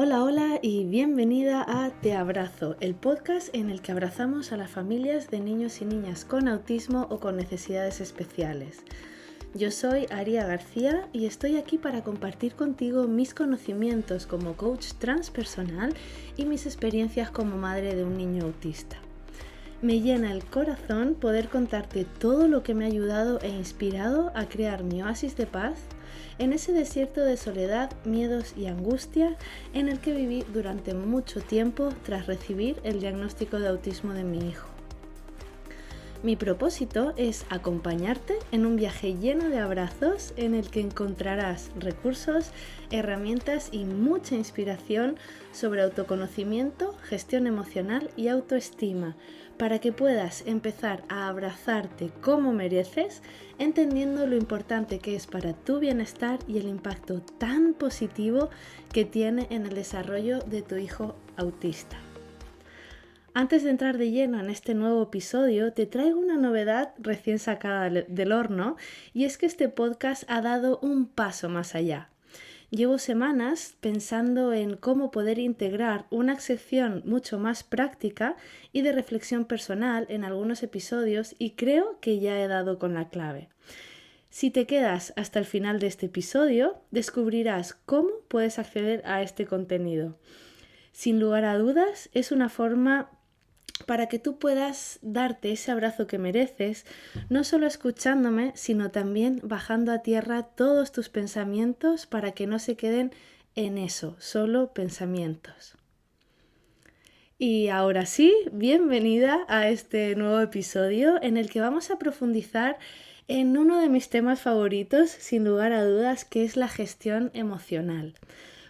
Hola, hola y bienvenida a Te Abrazo, el podcast en el que abrazamos a las familias de niños y niñas con autismo o con necesidades especiales. Yo soy Aria García y estoy aquí para compartir contigo mis conocimientos como coach transpersonal y mis experiencias como madre de un niño autista. Me llena el corazón poder contarte todo lo que me ha ayudado e inspirado a crear mi oasis de paz en ese desierto de soledad, miedos y angustia en el que viví durante mucho tiempo tras recibir el diagnóstico de autismo de mi hijo. Mi propósito es acompañarte en un viaje lleno de abrazos en el que encontrarás recursos, herramientas y mucha inspiración sobre autoconocimiento, gestión emocional y autoestima, para que puedas empezar a abrazarte como mereces, entendiendo lo importante que es para tu bienestar y el impacto tan positivo que tiene en el desarrollo de tu hijo autista. Antes de entrar de lleno en este nuevo episodio, te traigo una novedad recién sacada del horno, y es que este podcast ha dado un paso más allá. Llevo semanas pensando en cómo poder integrar una sección mucho más práctica y de reflexión personal en algunos episodios, y creo que ya he dado con la clave. Si te quedas hasta el final de este episodio, descubrirás cómo puedes acceder a este contenido. Sin lugar a dudas, es una forma para que tú puedas darte ese abrazo que mereces, no solo escuchándome, sino también bajando a tierra todos tus pensamientos para que no se queden en eso, solo pensamientos. Y ahora sí, bienvenida a este nuevo episodio en el que vamos a profundizar en uno de mis temas favoritos, sin lugar a dudas, que es la gestión emocional.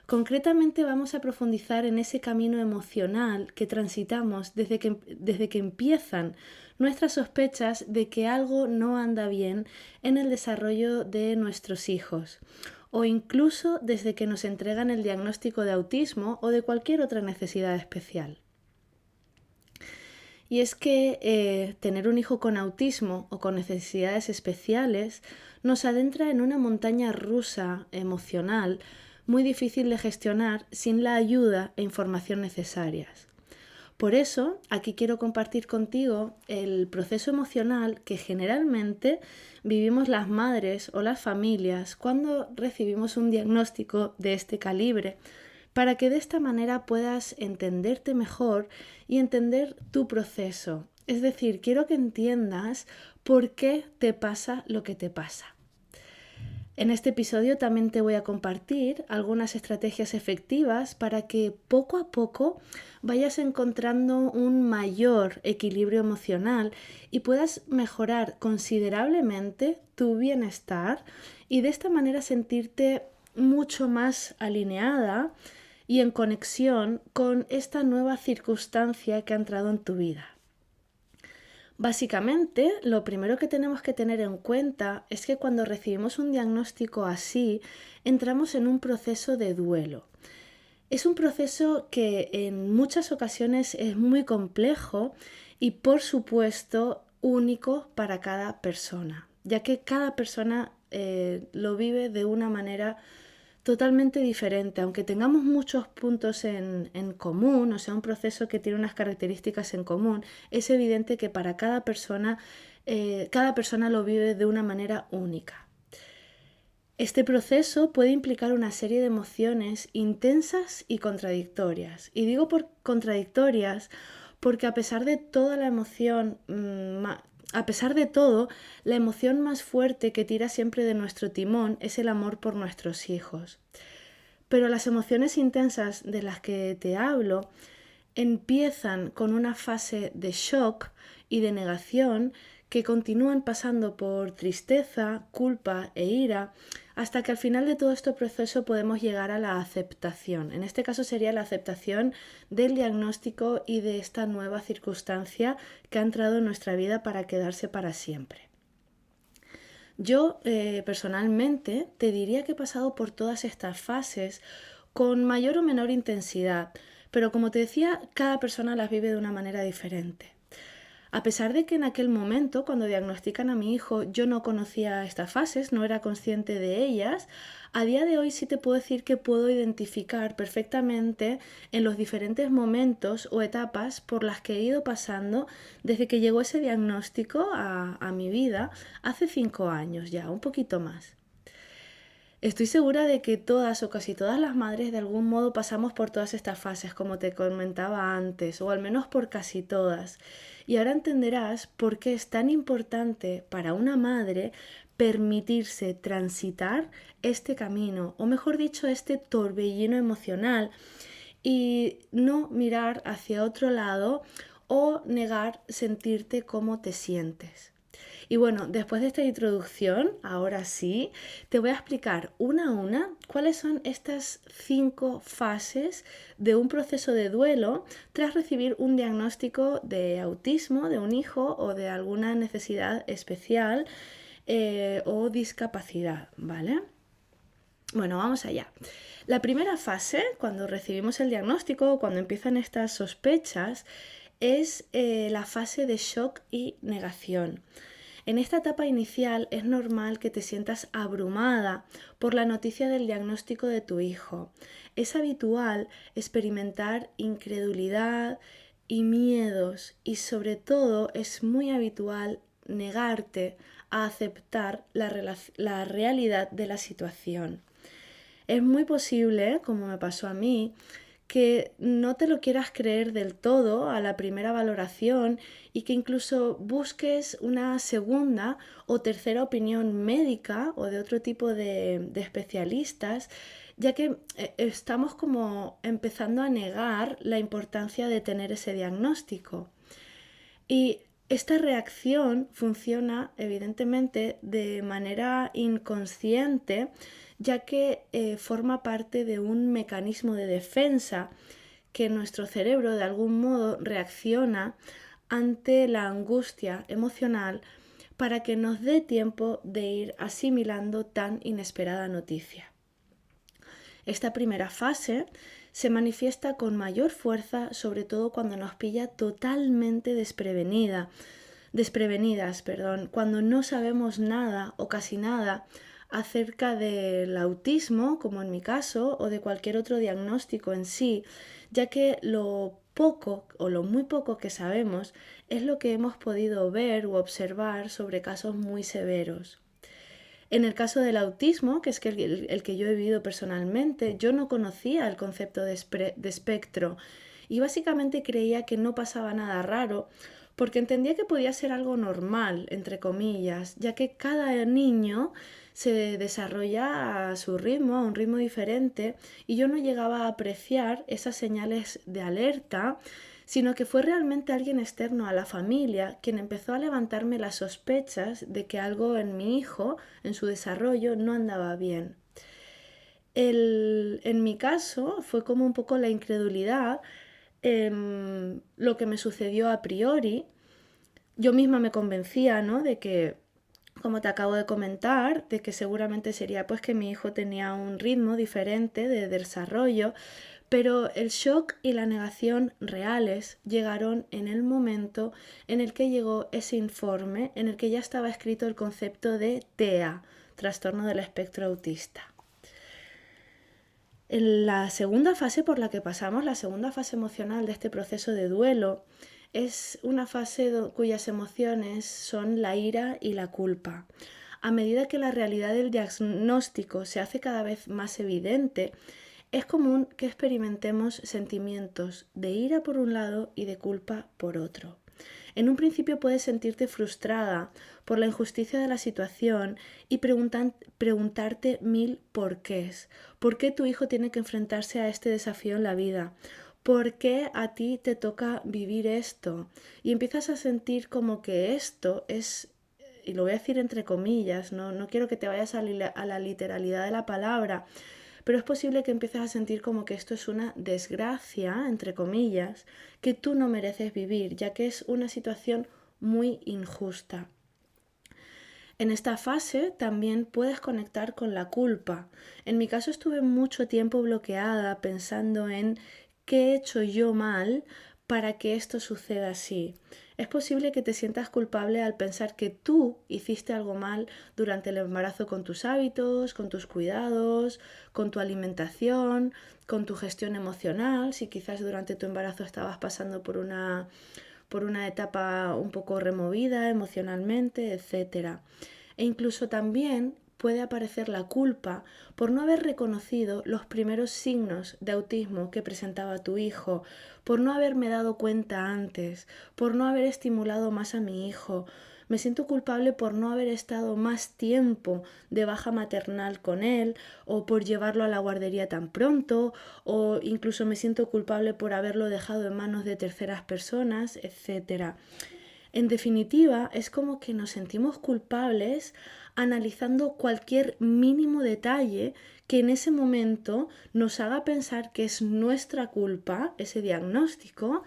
Concretamente vamos a profundizar en ese camino emocional que transitamos desde que empiezan nuestras sospechas de que algo no anda bien en el desarrollo de nuestros hijos, o incluso desde que nos entregan el diagnóstico de autismo o de cualquier otra necesidad especial. Y es que tener un hijo con autismo o con necesidades especiales nos adentra en una montaña rusa emocional muy difícil de gestionar sin la ayuda e información necesarias. Por eso, aquí quiero compartir contigo el proceso emocional que generalmente vivimos las madres o las familias cuando recibimos un diagnóstico de este calibre, para que de esta manera puedas entenderte mejor y entender tu proceso. Es decir, quiero que entiendas por qué te pasa lo que te pasa. En este episodio también te voy a compartir algunas estrategias efectivas para que poco a poco vayas encontrando un mayor equilibrio emocional y puedas mejorar considerablemente tu bienestar y de esta manera sentirte mucho más alineada y en conexión con esta nueva circunstancia que ha entrado en tu vida. Básicamente, lo primero que tenemos que tener en cuenta es que cuando recibimos un diagnóstico así, entramos en un proceso de duelo. Es un proceso que en muchas ocasiones es muy complejo y, por supuesto, único para cada persona, ya que cada persona lo vive de una manera totalmente diferente, aunque tengamos muchos puntos en común, o sea, un proceso que tiene unas características en común, es evidente que para cada persona lo vive de una manera única. Este proceso puede implicar una serie de emociones intensas y contradictorias. Y digo por contradictorias porque a pesar de toda la emoción, a pesar de todo, la emoción más fuerte que tira siempre de nuestro timón es el amor por nuestros hijos. Pero las emociones intensas de las que te hablo empiezan con una fase de shock y de negación que continúan pasando por tristeza, culpa e ira, hasta que al final de todo este proceso podemos llegar a la aceptación. En este caso sería la aceptación del diagnóstico y de esta nueva circunstancia que ha entrado en nuestra vida para quedarse para siempre. Yo personalmente te diría que he pasado por todas estas fases con mayor o menor intensidad, pero como te decía, cada persona las vive de una manera diferente. A pesar de que en aquel momento, cuando diagnostican a mi hijo, yo no conocía estas fases, no era consciente de ellas, a día de hoy sí te puedo decir que puedo identificar perfectamente en los diferentes momentos o etapas por las que he ido pasando desde que llegó ese diagnóstico a mi vida hace 5 años ya, un poquito más. Estoy segura de que todas o casi todas las madres de algún modo pasamos por todas estas fases, como te comentaba antes, o al menos por casi todas. Y ahora entenderás por qué es tan importante para una madre permitirse transitar este camino, o mejor dicho, este torbellino emocional, y no mirar hacia otro lado o negar sentirte como te sientes. Y bueno, después de esta introducción, ahora sí, te voy a explicar una a una cuáles son estas 5 fases de un proceso de duelo tras recibir un diagnóstico de autismo de un hijo o de alguna necesidad especial o discapacidad, ¿vale? Bueno, vamos allá. La primera fase, cuando recibimos el diagnóstico, cuando empiezan estas sospechas, es la fase de shock y negación. En esta etapa inicial es normal que te sientas abrumada por la noticia del diagnóstico de tu hijo. Es habitual experimentar incredulidad y miedos y sobre todo es muy habitual negarte a aceptar la realidad de la situación. Es muy posible, como me pasó a mí, que no te lo quieras creer del todo a la primera valoración y que incluso busques una segunda o tercera opinión médica o de otro tipo de especialistas, ya que estamos como empezando a negar la importancia de tener ese diagnóstico. Y esta reacción funciona evidentemente de manera inconsciente, ya que forma parte de un mecanismo de defensa que nuestro cerebro de algún modo reacciona ante la angustia emocional para que nos dé tiempo de ir asimilando tan inesperada noticia. Esta primera fase se manifiesta con mayor fuerza, sobre todo cuando nos pilla totalmente desprevenidas, cuando no sabemos nada o casi nada acerca del autismo, como en mi caso, o de cualquier otro diagnóstico en sí, ya que lo poco o lo muy poco que sabemos es lo que hemos podido ver u observar sobre casos muy severos. En el caso del autismo, que es el que yo he vivido personalmente, yo no conocía el concepto de espectro y básicamente creía que no pasaba nada raro porque entendía que podía ser algo normal, entre comillas, ya que cada niño se desarrolla a su ritmo, a un ritmo diferente, y yo no llegaba a apreciar esas señales de alerta, sino que fue realmente alguien externo a la familia quien empezó a levantarme las sospechas de que algo en mi hijo, en su desarrollo, no andaba bien. En mi caso fue como un poco la incredulidad, lo que me sucedió a priori. Yo misma me convencía, ¿no?, de que, como te acabo de comentar, de que seguramente sería pues que mi hijo tenía un ritmo diferente de desarrollo, pero el shock y la negación reales llegaron en el momento en el que llegó ese informe en el que ya estaba escrito el concepto de TEA, trastorno del espectro autista. En la segunda fase por la que pasamos, la segunda fase emocional de este proceso de duelo, es una fase cuyas emociones son la ira y la culpa. A medida que la realidad del diagnóstico se hace cada vez más evidente, es común que experimentemos sentimientos de ira por un lado y de culpa por otro. En un principio puedes sentirte frustrada por la injusticia de la situación y preguntarte mil porqués. ¿Por qué tu hijo tiene que enfrentarse a este desafío en la vida? ¿Por qué a ti te toca vivir esto? Y empiezas a sentir como que esto es, y lo voy a decir entre comillas, no quiero que te vayas a la literalidad de la palabra, pero es posible que empieces a sentir como que esto es una desgracia, entre comillas, que tú no mereces vivir, ya que es una situación muy injusta. En esta fase también puedes conectar con la culpa. En mi caso estuve mucho tiempo bloqueada pensando en qué he hecho yo mal para que esto suceda así. Es posible que te sientas culpable al pensar que tú hiciste algo mal durante el embarazo con tus hábitos, con tus cuidados, con tu alimentación, con tu gestión emocional, si quizás durante tu embarazo estabas pasando por una etapa un poco removida emocionalmente, etc. E incluso también puede aparecer la culpa por no haber reconocido los primeros signos de autismo que presentaba tu hijo, por no haberme dado cuenta antes, por no haber estimulado más a mi hijo. Me siento culpable por no haber estado más tiempo de baja maternal con él, o por llevarlo a la guardería tan pronto, o incluso me siento culpable por haberlo dejado en manos de terceras personas, etc. En definitiva, es como que nos sentimos culpables analizando cualquier mínimo detalle que en ese momento nos haga pensar que es nuestra culpa, ese diagnóstico,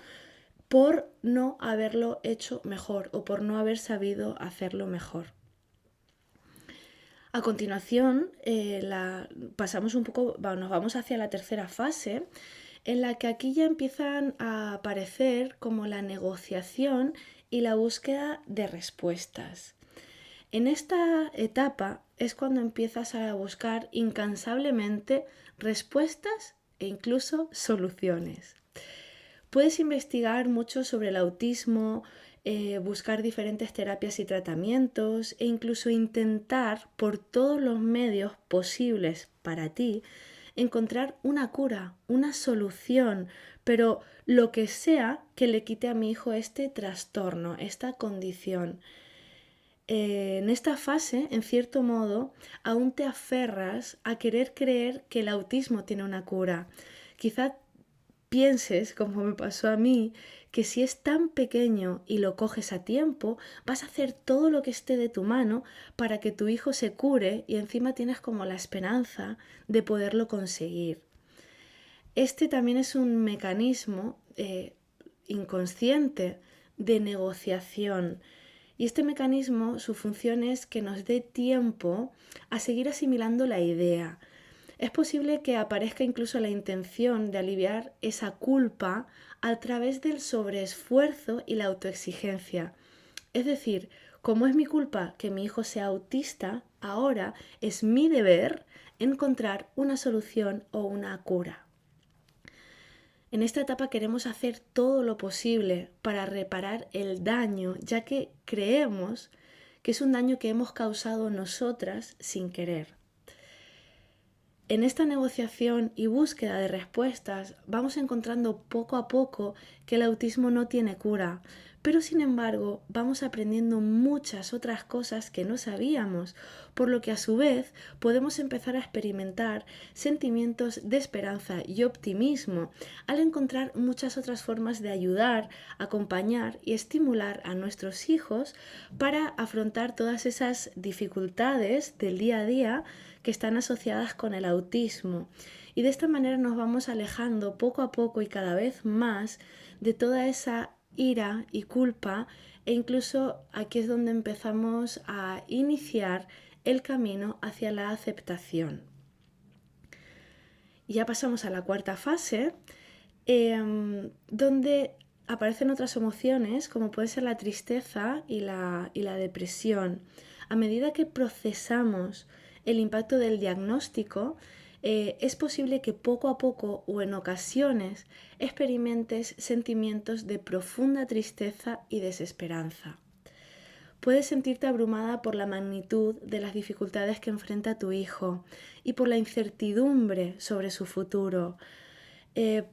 por no haberlo hecho mejor o por no haber sabido hacerlo mejor. A continuación, pasamos un poco, nos vamos hacia la tercera fase, en la que aquí ya empiezan a aparecer como la negociación y la búsqueda de respuestas. En esta etapa es cuando empiezas a buscar incansablemente respuestas e incluso soluciones. Puedes investigar mucho sobre el autismo, buscar diferentes terapias y tratamientos e incluso intentar por todos los medios posibles para ti encontrar una cura, una solución, pero lo que sea que le quite a mi hijo este trastorno, esta condición. En esta fase, en cierto modo, aún te aferras a querer creer que el autismo tiene una cura. Quizá pienses, como me pasó a mí, que si es tan pequeño y lo coges a tiempo, vas a hacer todo lo que esté de tu mano para que tu hijo se cure, y encima tienes como la esperanza de poderlo conseguir. Este también es un mecanismo inconsciente de negociación. Y este mecanismo, su función es que nos dé tiempo a seguir asimilando la idea. Es posible que aparezca incluso la intención de aliviar esa culpa a través del sobreesfuerzo y la autoexigencia. Es decir, como es mi culpa que mi hijo sea autista, ahora es mi deber encontrar una solución o una cura. En esta etapa queremos hacer todo lo posible para reparar el daño, ya que creemos que es un daño que hemos causado nosotras sin querer. En esta negociación y búsqueda de respuestas vamos encontrando poco a poco que el autismo no tiene cura, pero sin embargo vamos aprendiendo muchas otras cosas que no sabíamos, por lo que a su vez podemos empezar a experimentar sentimientos de esperanza y optimismo al encontrar muchas otras formas de ayudar, acompañar y estimular a nuestros hijos para afrontar todas esas dificultades del día a día que están asociadas con el autismo. Y de esta manera nos vamos alejando poco a poco y cada vez más de toda esa ira y culpa, e incluso aquí es donde empezamos a iniciar el camino hacia la aceptación. Y ya pasamos a la cuarta fase, donde aparecen otras emociones como puede ser la tristeza y la depresión. A medida que procesamos el impacto del diagnóstico, es posible que poco a poco o en ocasiones experimentes sentimientos de profunda tristeza y desesperanza. Puedes sentirte abrumada por la magnitud de las dificultades que enfrenta tu hijo y por la incertidumbre sobre su futuro.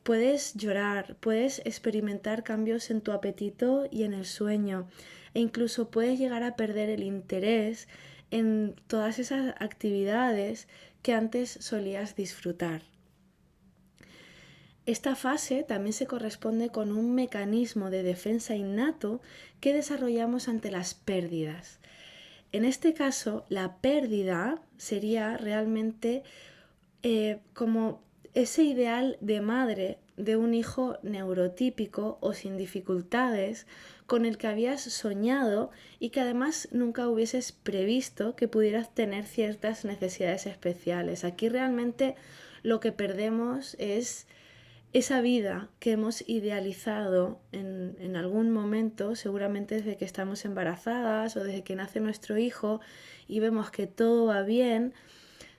Puedes llorar, puedes experimentar cambios en tu apetito y en el sueño, e incluso puedes llegar a perder el interés en todas esas actividades que antes solías disfrutar. Esta fase también se corresponde con un mecanismo de defensa innato que desarrollamos ante las pérdidas. En este caso, la pérdida sería realmente como ese ideal de madre de un hijo neurotípico o sin dificultades con el que habías soñado y que además nunca hubieses previsto que pudieras tener ciertas necesidades especiales. Aquí realmente lo que perdemos es esa vida que hemos idealizado en algún momento, seguramente desde que estamos embarazadas o desde que nace nuestro hijo y vemos que todo va bien.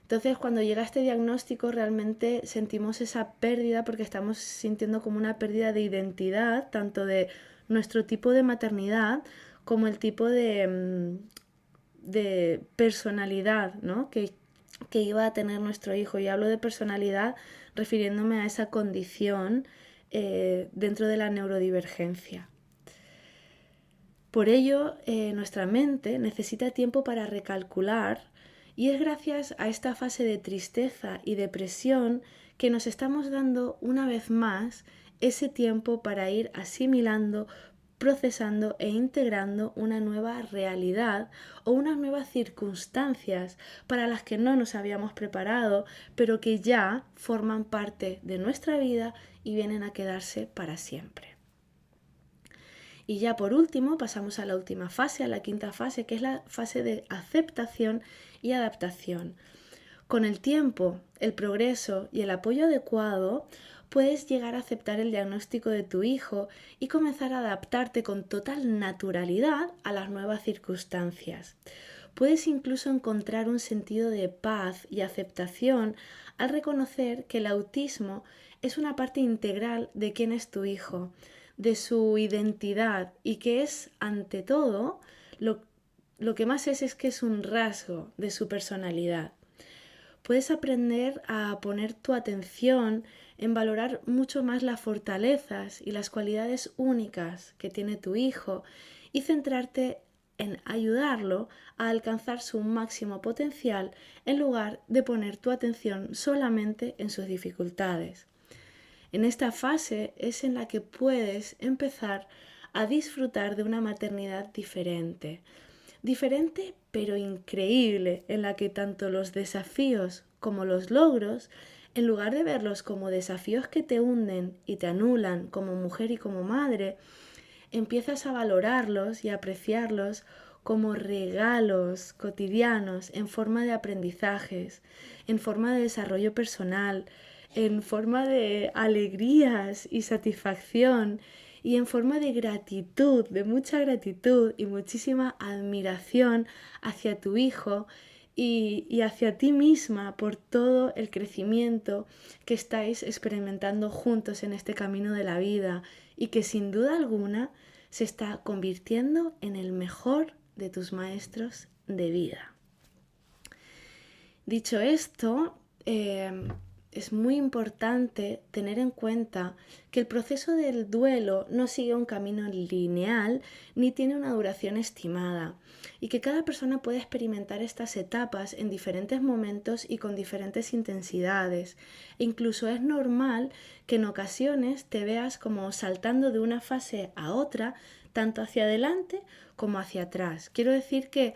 Entonces, cuando llega este diagnóstico, realmente sentimos esa pérdida porque estamos sintiendo como una pérdida de identidad, tanto de nuestro tipo de maternidad como el tipo de personalidad, ¿no? que iba a tener nuestro hijo. Y hablo de personalidad refiriéndome a esa condición dentro de la neurodivergencia. Por ello, nuestra mente necesita tiempo para recalcular y es gracias a esta fase de tristeza y depresión que nos estamos dando una vez más ese tiempo para ir asimilando, procesando e integrando una nueva realidad o unas nuevas circunstancias para las que no nos habíamos preparado, pero que ya forman parte de nuestra vida y vienen a quedarse para siempre. Y ya por último pasamos a la última fase, a la quinta fase, que es la fase de aceptación y adaptación. Con el tiempo, el progreso y el apoyo adecuado, puedes llegar a aceptar el diagnóstico de tu hijo y comenzar a adaptarte con total naturalidad a las nuevas circunstancias. Puedes incluso encontrar un sentido de paz y aceptación al reconocer que el autismo es una parte integral de quién es tu hijo, de su identidad y que es, ante todo, lo que más es que es un rasgo de su personalidad. Puedes aprender a poner tu atención en valorar mucho más las fortalezas y las cualidades únicas que tiene tu hijo y centrarte en ayudarlo a alcanzar su máximo potencial en lugar de poner tu atención solamente en sus dificultades. En esta fase es en la que puedes empezar a disfrutar de una maternidad diferente. Diferente pero increíble, en la que tanto los desafíos como los logros, en lugar de verlos como desafíos que te hunden y te anulan como mujer y como madre, empiezas a valorarlos y a apreciarlos como regalos cotidianos en forma de aprendizajes, en forma de desarrollo personal, en forma de alegrías y satisfacción y en forma de gratitud, de mucha gratitud y muchísima admiración hacia tu hijo y hacia ti misma por todo el crecimiento que estáis experimentando juntos en este camino de la vida y que sin duda alguna se está convirtiendo en el mejor de tus maestros de vida. Dicho esto, es muy importante tener en cuenta que el proceso del duelo no sigue un camino lineal ni tiene una duración estimada y que cada persona puede experimentar estas etapas en diferentes momentos y con diferentes intensidades. E incluso es normal que en ocasiones te veas como saltando de una fase a otra, tanto hacia adelante como hacia atrás. Quiero decir que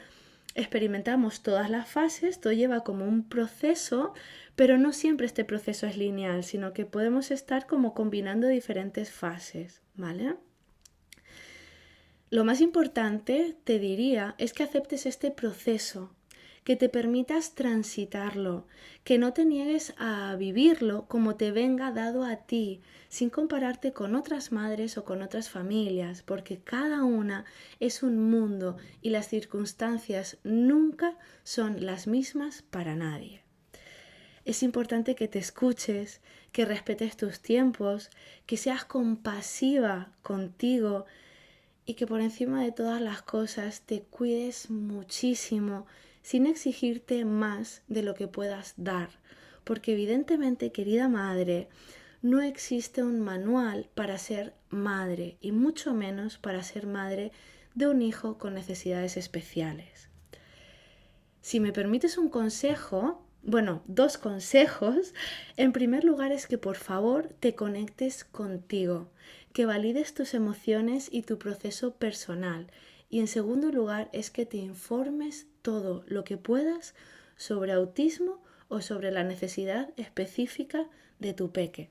experimentamos todas las fases, todo lleva como un proceso, pero no siempre este proceso es lineal, sino que podemos estar como combinando diferentes fases, ¿vale? Lo más importante, te diría, es que aceptes este proceso, que te permitas transitarlo, que no te niegues a vivirlo como te venga dado a ti, sin compararte con otras madres o con otras familias, porque cada una es un mundo y las circunstancias nunca son las mismas para nadie. Es importante que te escuches, que respetes tus tiempos, que seas compasiva contigo y que por encima de todas las cosas te cuides muchísimo sin exigirte más de lo que puedas dar, porque evidentemente, querida madre, no existe un manual para ser madre y mucho menos para ser madre de un hijo con necesidades especiales. Si me permites un consejo, bueno, 2 consejos. En primer lugar es que por favor te conectes contigo, que valides tus emociones y tu proceso personal. Y en segundo lugar es que te informes todo lo que puedas sobre autismo o sobre la necesidad específica de tu peque.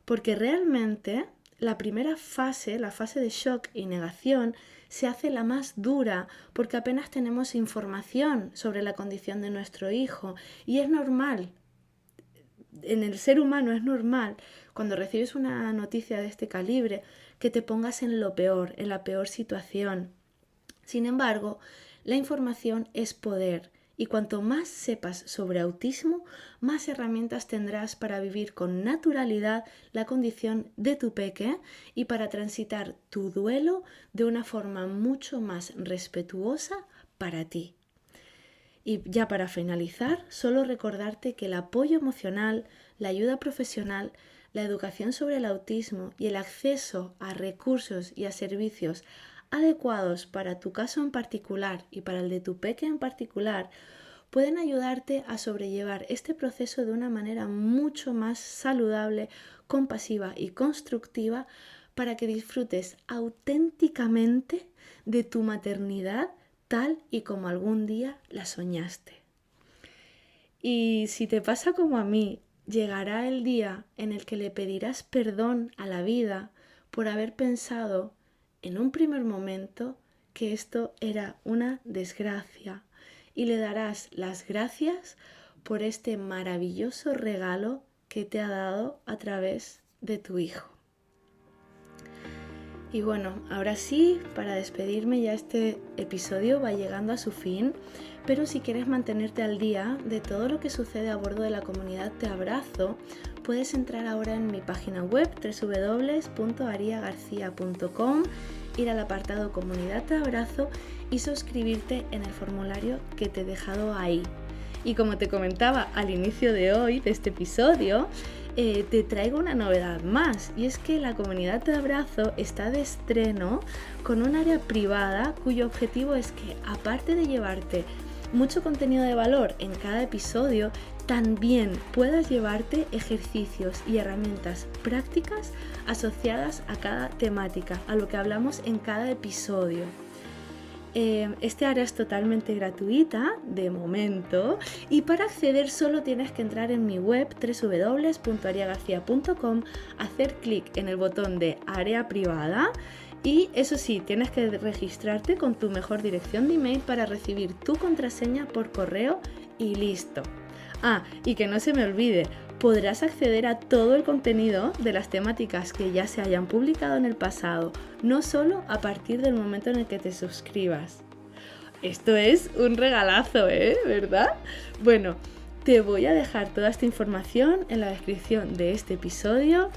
Porque realmente la primera fase, la fase de shock y negación, se hace la más dura porque apenas tenemos información sobre la condición de nuestro hijo y es normal en el ser humano es normal, cuando recibes una noticia de este calibre, que te pongas en lo peor, en la peor situación. Sin embargo, la información es poder y cuanto más sepas sobre autismo, más herramientas tendrás para vivir con naturalidad la condición de tu peque y para transitar tu duelo de una forma mucho más respetuosa para ti. Y ya para finalizar, solo recordarte que el apoyo emocional, la ayuda profesional, la educación sobre el autismo y el acceso a recursos y a servicios adecuados para tu caso en particular y para el de tu peque en particular pueden ayudarte a sobrellevar este proceso de una manera mucho más saludable, compasiva y constructiva para que disfrutes auténticamente de tu maternidad tal y como algún día la soñaste. Y si te pasa como a mí, llegará el día en el que le pedirás perdón a la vida por haber pensado en un primer momento que esto era una desgracia y le darás las gracias por este maravilloso regalo que te ha dado a través de tu hijo. Y bueno, ahora sí, para despedirme ya este episodio va llegando a su fin, pero si quieres mantenerte al día de todo lo que sucede a bordo de la comunidad Te Abrazo, puedes entrar ahora en mi página web www.ariagarcia.com, ir al apartado Comunidad Te Abrazo y suscribirte en el formulario que te he dejado ahí. Y como te comentaba al inicio de hoy, de este episodio, te traigo una novedad más, y es que la comunidad Te Abrazo está de estreno con un área privada cuyo objetivo es que, aparte de llevarte mucho contenido de valor en cada episodio, también puedas llevarte ejercicios y herramientas prácticas asociadas a cada temática, a lo que hablamos en cada episodio. Este área es totalmente gratuita de momento y para acceder solo tienes que entrar en mi web www.ariagarcia.com, hacer clic en el botón de área privada y eso sí, tienes que registrarte con tu mejor dirección de email para recibir tu contraseña por correo y listo. Y que no se me olvide, podrás acceder a todo el contenido de las temáticas que ya se hayan publicado en el pasado, no solo a partir del momento en el que te suscribas. Esto es un regalazo, ¿verdad? Bueno, te voy a dejar toda esta información en la descripción de este episodio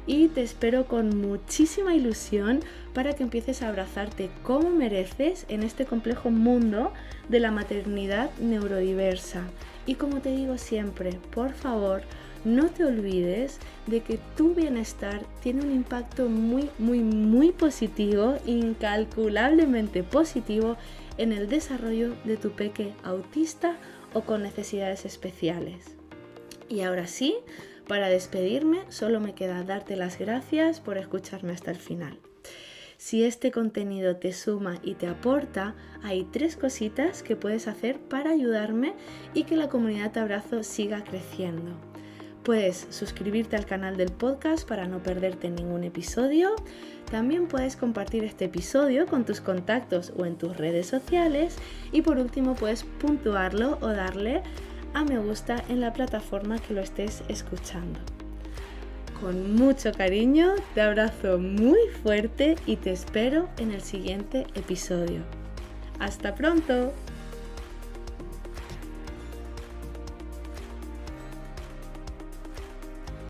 y te espero con muchísima ilusión para que empieces a abrazarte como mereces en este complejo mundo de la maternidad neurodiversa. Y como te digo siempre, por favor, no te olvides de que tu bienestar tiene un impacto muy, muy, muy positivo, incalculablemente positivo en el desarrollo de tu peque autista o con necesidades especiales. Y ahora sí, para despedirme, solo me queda darte las gracias por escucharme hasta el final. Si este contenido te suma y te aporta, hay 3 cositas que puedes hacer para ayudarme y que la comunidad Te Abrazo siga creciendo. Puedes suscribirte al canal del podcast para no perderte ningún episodio. También puedes compartir este episodio con tus contactos o en tus redes sociales. Y por último, puedes puntuarlo o darle a me gusta en la plataforma que lo estés escuchando. Con mucho cariño, te abrazo muy fuerte y te espero en el siguiente episodio. ¡Hasta pronto!